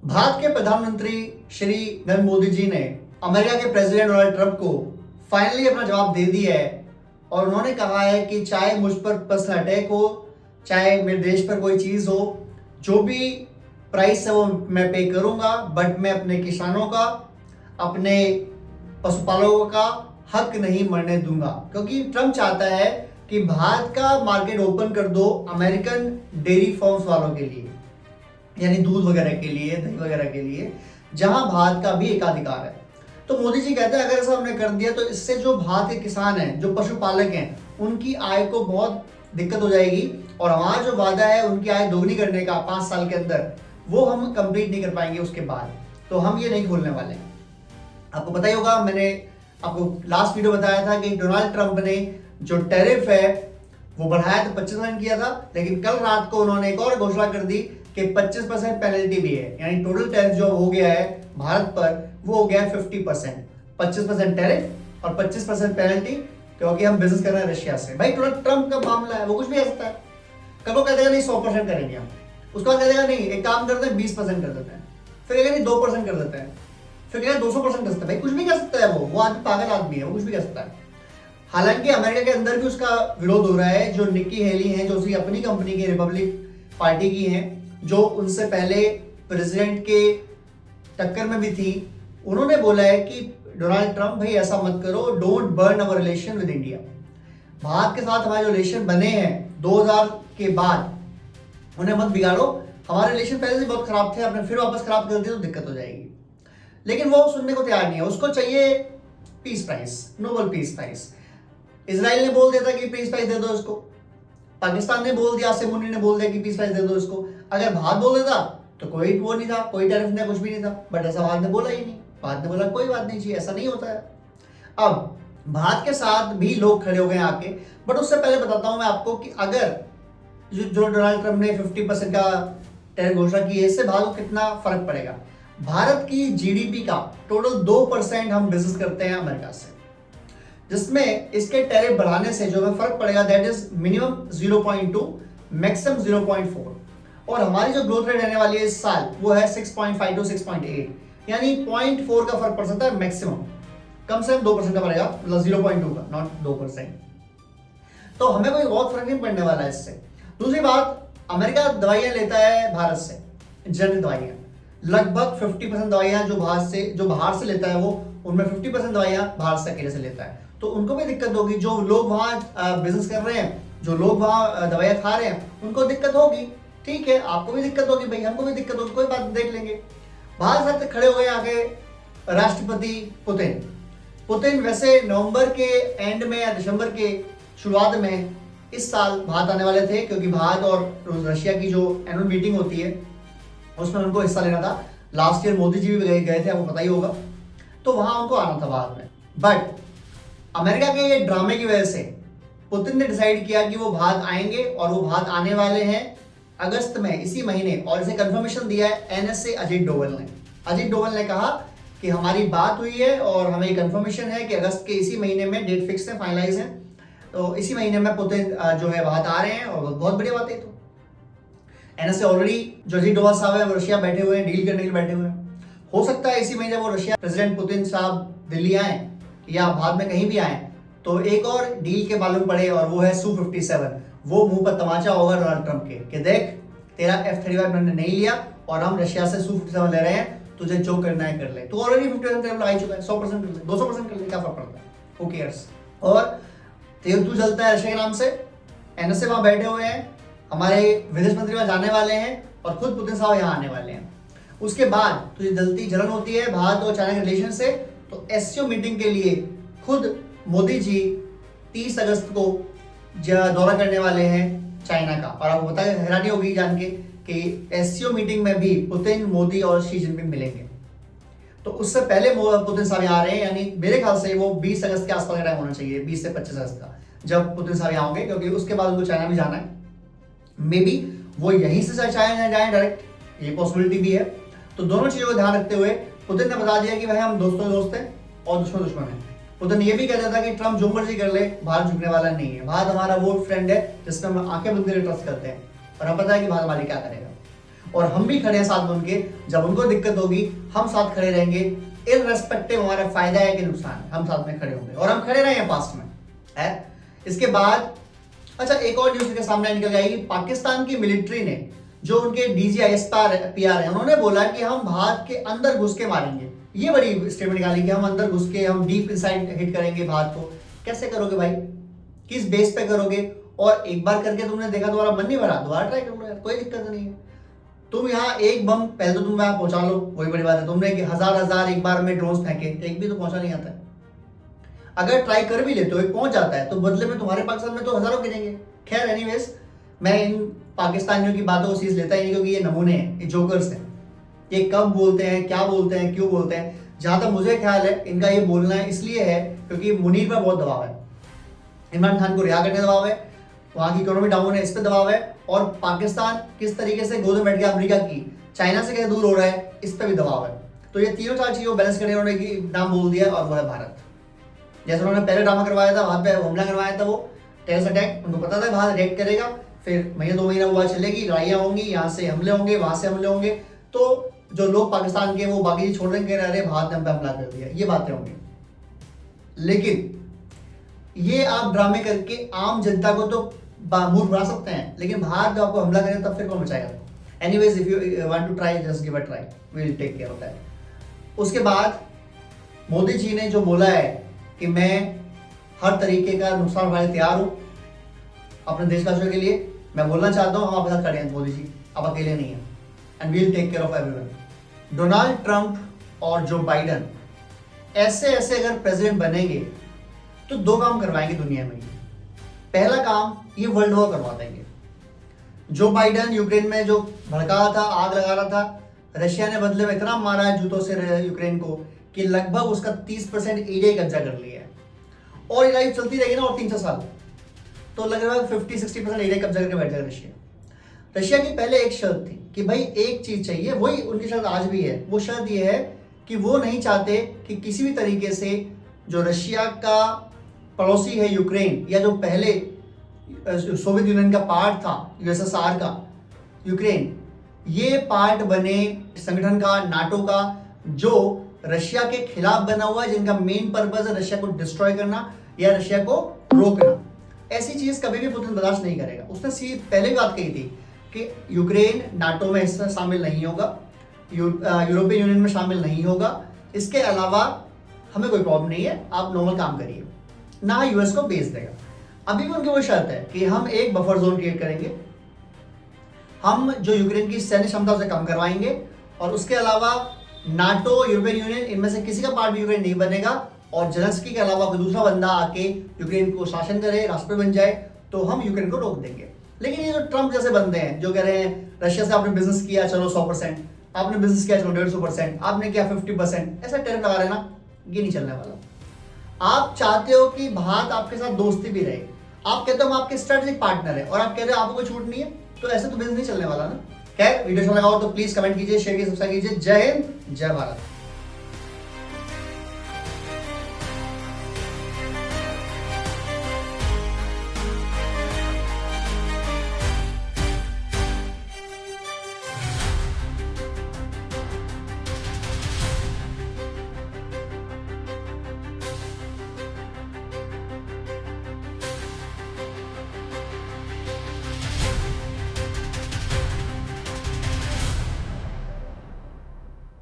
भारत के प्रधानमंत्री श्री नरेंद्र मोदी जी ने अमेरिका के प्रेसिडेंट डोनाल्ड ट्रंप को फाइनली अपना जवाब दे दिया है और उन्होंने कहा है कि चाहे मुझ पर पर्सनल अटैक हो, चाहे मेरे देश पर कोई चीज़ हो, जो भी प्राइस है वो मैं पे करूंगा, बट मैं अपने किसानों का, अपने पशुपालकों का हक नहीं मरने दूंगा। क्योंकि ट्रंप चाहता है कि भारत का मार्केट ओपन कर दो अमेरिकन डेयरी फार्म्स वालों के लिए, यानी दूध वगैरह के लिए, दही वगैरह के लिए, जहां भारत का भी एकाधिकार है। तो मोदी जी कहते हैं अगर ऐसा हमने कर दिया तो इससे जो भारत के किसान हैं, जो पशुपालक हैं, उनकी आय को बहुत दिक्कत हो जाएगी और हमारा जो वादा है उनकी आय दोगुनी करने का 5 साल के अंदर, वो हम कंप्लीट नहीं कर पाएंगे उसके बाद। तो हम ये नहीं खोलने वाले हैं। आपको पता ही होगा, मैंने आपको लास्ट वीडियो बताया था कि डोनाल्ड ट्रंप ने जो टैरिफ है वो बढ़ाया तो 25% किया था, लेकिन कल रात को उन्होंने एक और घोषणा कर दी कि 25% पेनल्टी भी है, यानी टोटल टैरिफ जो हो गया है भारत पर वो हो गया है 50%। 25% टैरिफ और 25% पेनल्टी, क्योंकि हम बिजनेस कर रहे हैं रशिया से। भाई डोनाल्ड ट्रंप का मामला है, वो कुछ भी कह सकता है। कल को कह देगा नहीं 100% करेंगे हम, उसके बाद कह देगा नहीं एक काम करते हैं 20% कर देते हैं, फिर कहेगा नहीं 2% कर देते हैं, फिर कहेगा 200% कर सकते हैं। भाई कुछ भी कह सकता है, वो आदमी पागल आदमी है, वो कुछ भी कह सकता है। हालांकि अमेरिका के अंदर भी उसका विरोध हो रहा है। जो निक्की हेली हैं, जो उसकी अपनी कंपनी की रिपब्लिक पार्टी की हैं, जो उनसे पहले प्रेसिडेंट के टक्कर में भी थी, उन्होंने बोला है कि डोनाल्ड ट्रंप भाई ऐसा मत करो, don't burn our relation with India. Bharat के साथ हमारे जो रिलेशन बने हैं 2000 के बाद, उन्हें मत बिगाड़ो। हमारे रिलेशन पहले से बहुत खराब थे, आपने फिर वापस खराब कर दिया तो दिक्कत हो जाएगी। लेकिन वो सुनने को तैयार नहीं है, उसको चाहिए peace prize, Nobel peace prize. Israel ने बोल दिया था कि पीस प्राइस दे दो इसको, पाकिस्तान ने बोल दिया, आसिम मुनी ने बोल दिया कि पीस प्राइस दे दो इसको। अगर भारत बोल देता तो कोई वो नहीं था, कोई टैरिफ नहीं, कुछ भी नहीं था, बट ऐसा भारत ने बोला ही नहीं। भारत ने बोला कोई बात नहीं चाहिए, ऐसा नहीं होता है। अब भारत के साथ भी लोग खड़े हो गए आके, बट उससे पहले बताता हूं मैं आपको कि अगर जो डोनाल्ड ट्रंप ने 50% का टैरिफ घोषणा की है, इससे भारत को कितना फर्क पड़ेगा। भारत की जीडीपी का टोटल 2% हम बिजनेस करते हैं अमेरिका से, जिसमें इसके टैरिफ बढ़ाने से जो हमें फर्क पड़ेगा दैट इज मिनिमम 0.2, मैक्सिमम 0.4। और हमारी जो ग्रोथ रेट रहने वाली है इस साल वो है 6.5 to 6.8, यानी 0.4 का फर्क पड़ सकता है मैक्सिमम। कम से कम 2% का पड़ेगा, मतलब 0.2 का, नॉट 2%। तो हमें कोई बहुत फर्क नहीं पड़ने वाला है इससे। दूसरी बात, अमेरिका दवाइयां लेता है भारत से, जनरिक दवाइयां, लगभग 50% दवाइयां जो बाहर से लेता है वो, उनमें 50% दवाइयां भारत से अकेले से लेता है। तो उनको भी दिक्कत होगी। जो लोग वहाँ बिजनेस कर रहे हैं, जो लोग वहाँ दवाइयाँ खा रहे हैं, उनको दिक्कत होगी। ठीक है, आपको भी दिक्कत होगी भाई, हमको भी दिक्कत होगी, कोई बात देख लेंगे। भारत साथ खड़े हो गए आगे राष्ट्रपति पुतिन वैसे नवंबर के एंड में या दिसंबर के शुरुआत में इस साल भारत आने वाले थे, क्योंकि भारत और रशिया की जो एनुअल मीटिंग होती है उसमें उनको हिस्सा लेना था। लास्ट ईयर मोदी जी भी गए थे, आपको पता ही होगा। तो वहां उनको आना था भारत में, बट अमेरिका के ये ड्रामे की वजह से पुतिन ने डिसाइड किया कि वो भारत आएंगे, और वो भारत आने वाले हैं अगस्त में, इसी महीने। और इसे कंफर्मेशन दिया है एनएसए अजीत डोवल ने। अजीत डोवल ने कहा कि हमारी बात हुई है और हमें कंफर्मेशन है कि अगस्त के इसी महीने में, डेट फिक्स है, फाइनलाइज है, तो इसी महीने में पुतिन जो है भारत आ रहे हैं, और बहुत बढ़िया बात है। तो एनएसए ऑलरेडी जो अजीत डोवल साहब है वो रशिया बैठे हुए हैं, डील करने के लिए बैठे हुए हैं। हो सकता है इसी महीने वो रशिया प्रेसिडेंट पुतिन साहब दिल्ली आए या बाद में कहीं भी आए तो एक और डील के मालूम पड़े, और वो है Su-57। वो मुंह पर तमाचा होगा डोनाल्ड ट्रंप के कि देख तेरा F-35 मैंने नहीं लिया और हम रशिया से Su-57 ले रहे हैं, तुझे जो करना है कर ले। तो ऑलरेडी 50% टैरिफ लगा चुका है, 100% कर ले, 200% कर ले, क्या फर्क पड़ता है, हू केयर्स। और तेल तू चलता है रशिया के नाम से। एनएसए वहां बैठे हुए हैं, हमारे विदेश मंत्री वहां जाने वाले हैं, और खुद पुतिन साहब यहाँ आने वाले हैं। उसके बाद तुझे जलन होती है भारत और चाइना के रिलेशन से, तो एससीओ मीटिंग के लिए खुद मोदी जी 30 अगस्त को दौरा करने वाले हैं चाइना का। और आपको पता है, हैरानी होगी जान के कि एससीओ मीटिंग में भी पुतिन, मोदी और शी जिनपिंग मिलेंगे। तो उससे पहले पुतिन साहब यहाँ आ रहे हैं, यानी मेरे ख्याल से वो 20 अगस्त के आसपास का टाइम होना चाहिए, 20 से 25 अगस्त का, जब पुतिन साहब यहाँ होंगे, क्योंकि उसके बाद उनको चाइना भी जाना है। मे बी वो यहीं से चाइना जाए डायरेक्ट, ये पॉसिबिलिटी भी है। तो दोनों चीजों को ध्यान रखते हुए पुतिन ने बता दिया कि भाई हम दोस्तों दोस्त हैं और दुश्मन दुश्मन है। पुतिन ये भी कहता था कि ट्रंप जो मर्जी कर ले, भारत झुकने वाला नहीं है। भारत हमारा वो फ्रेंड है जिसमें हम आंखें बंद करके ट्रस्ट करते हैं, और हमें पता है कि भारत हमारी क्या करेगा। और हम भी खड़े हैं साथ में उनके। जब उनको दिक्कत होगी हम साथ खड़े रहेंगे, इररेस्पेक्टिव हमारा फायदा है कि नुकसान है, हम साथ में खड़े होंगे और हम खड़े रहे हैं पास्ट में है। इसके बाद अच्छा एक और न्यूज के सामने निकल आई, पाकिस्तान की मिलिट्री ने जो उनके DGISPR है उन्होंने बोला कि हम भारत के अंदर घुस के मारेंगे। ये बड़ी स्टेटमेंट निकाली कि हम अंदर घुस के हम डीप इनसाइड हिट करेंगे भारत को। कैसे करोगे भाई, किस बेस पे करोगे? और एक बार करके तुमने देखा तुम्हारा मन नहीं भरा, दोबारा ट्राई करो यार, कोई दिक्कत नहीं है। तुम यहाँ एक बम पहले तो तुम यहाँ पहुंचा लो, वही बड़ी बात है। तुमने हजार एक बार में ड्रोन फेंके, एक भी तो पहुंचा नहीं आता है। अगर ट्राई कर भी लेते हो, एक पहुंच जाता है, तो बदले में तुम्हारे पाकिस्तान में तो हजारों गिरेंगे। खैर एनीवेज, मैं इन पाकिस्तानियों की बातों को सीरियस लेता ही नहीं, क्योंकि ये नमूने हैं, ये जोकर्स हैं। ये कब बोलते हैं, क्या बोलते हैं, क्यों बोलते हैं, जहां तक मुझे ख्याल है इनका ये बोलना है इसलिए है क्योंकि मुनीर पर बहुत दबाव है, इमरान खान को रिहा करने दबाव है, वहां की इकोनॉमी डाउन है, इस पर दबाव है, और पाकिस्तान किस तरीके से गोद में बैठ गया अमेरिका की, चाइना से कैसे दूर हो रहा है, इस पर भी दबाव है। तो ये तीनों चार चीजों को बैलेंस करने उन्होंने नाम बोल दिया, और वो है भारत। जैसे उन्होंने पहले ड्रामा करवाया था, वहां पे हमला करवाया था, वो टेररिस्ट अटैक, उनको पता था भारत अटैक करेगा, फिर महीने 2 महीना वो चलेगी, लड़ाइयाँ होंगी, यहाँ से हमले होंगे, वहां से हमले होंगे, तो जो लोग पाकिस्तान के वो बाकी छोड़ देंगे, अरे भारत ने हम पे हमला कर दिया, ये बातें होंगी। लेकिन ये आप ड्रामे करके आम जनता को तो मूर्ख बना सकते हैं, लेकिन भारत जब आपको हमला करे तब फिर कौन बचाएगा? Anyways, if you want to try, just give a try, we will take care of that. उसके बाद मोदी जी ने जो बोला है कि मैं हर तरीके का नुकसान उठाने तैयार हूं अपने देशवासियों के लिए, मैं बोलना चाहता हूं हम आपके साथ खड़े हैं मोदी जी, आप अकेले नहीं हैं, and we will take care of everyone. Donald Trump और जो बाइडन ऐसे अगर प्रेसिडेंट बनेंगे तो 2 काम करवाएंगे दुनिया में। पहला काम, ये वर्ल्ड वॉर करवा देंगे। जो बाइडन यूक्रेन में जो भड़का था, आग लगा रहा था, रशिया ने बदले में इतना मारा है जूतों से यूक्रेन को कि लगभग उसका 30% एरिया कब्जा कर लिया है, और ये लाइफ चलती रहेगी ना और 3-4 साल, तो लगभग 50-60% एरिया कब्जा करके बैठ जाएगा रशिया। रशिया की पहले एक शर्त थी कि भाई एक चीज चाहिए, वही उनकी शर्त आज भी है, वो शर्त ये है कि वो नहीं चाहते कि किसी भी तरीके से जो रशिया का पड़ोसी है यूक्रेन, या जो पहले सोवियत यूनियन का पार्ट था USSR का यूक्रेन, ये पार्ट बने संगठन का, नाटो का, जो रशिया के खिलाफ बना हुआ है, जिनका मेन पर्पस है रशिया को डिस्ट्रॉय करना या रशिया को रोकना। ऐसी चीज कभी भी पुतिन बर्दाश्त नहीं करेगा। उसने पहले भी बात कही थी कि यूक्रेन नाटो में हिस्सा शामिल नहीं होगा, यूरोपियन यूनियन में शामिल नहीं होगा, इसके अलावा हमें कोई प्रॉब्लम नहीं है, आप नॉर्मल काम करिए, ना यूएस को बेच देगा। अभी भी उनकी वो शर्त है कि हम एक बफर जोन क्रिएट करेंगे, हम जो यूक्रेन की सैन्य क्षमता उसे कम करवाएंगे, और उसके अलावा नाटो, यूरोपियन यूनियन, इनमें से किसी का पार्ट भी यूक्रेन नहीं बनेगा, और जेलेंस्की के अलावा कोई दूसरा बंदा आके यूक्रेन को शासन करे, राष्ट्रपति बन जाए, तो हम यूक्रेन को रोक देंगे। लेकिन ये जो ट्रंप जैसे बंदे हैं जो कह रहे हैं रशिया से आपने बिजनेस किया चलो 100%, आपने बिजनेस किया चलो 150%, आपने किया 50%, ऐसा टैरिफ लगा रहे ना, ये नहीं चलने वाला। आप चाहते हो कि भारत आपके साथ दोस्ती भी रहे, आप कहते हो हम आपके स्ट्रेटेजिक पार्टनर है, और आप कह रहे हो आपको कोई छूट नहीं है, तो ऐसे तो बिजनेस नहीं चलने वाला ना। खैर, वीडियो अच्छा लगा हो तो प्लीज कमेंट कीजिए, शेयर कीजिए, सब्सक्राइब कीजिए। जय हिंद, जय भारत।